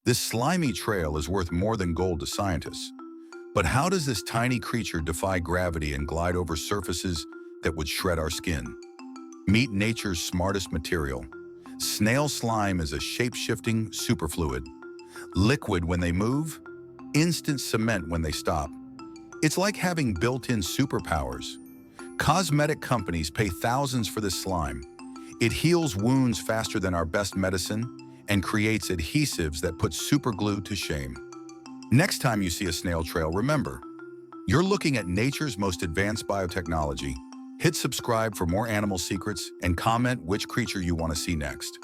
This slimy trail is worth more than gold to scientists. But how does this tiny creature defy gravity and glide over surfaces that would shred our skin? Meet nature's smartest material. Snail slime is a shape-shifting superfluid. Liquid when they move, instant cement when they stop. It's like having built-in superpowers. Cosmetic companies pay thousands for this slime. It heals wounds faster than our best medicine and creates adhesives that put superglue to shame. Next time you see a snail trail, remember, you're looking at nature's most advanced biotechnology. Hit subscribe for more animal secrets and comment which creature you want to see next.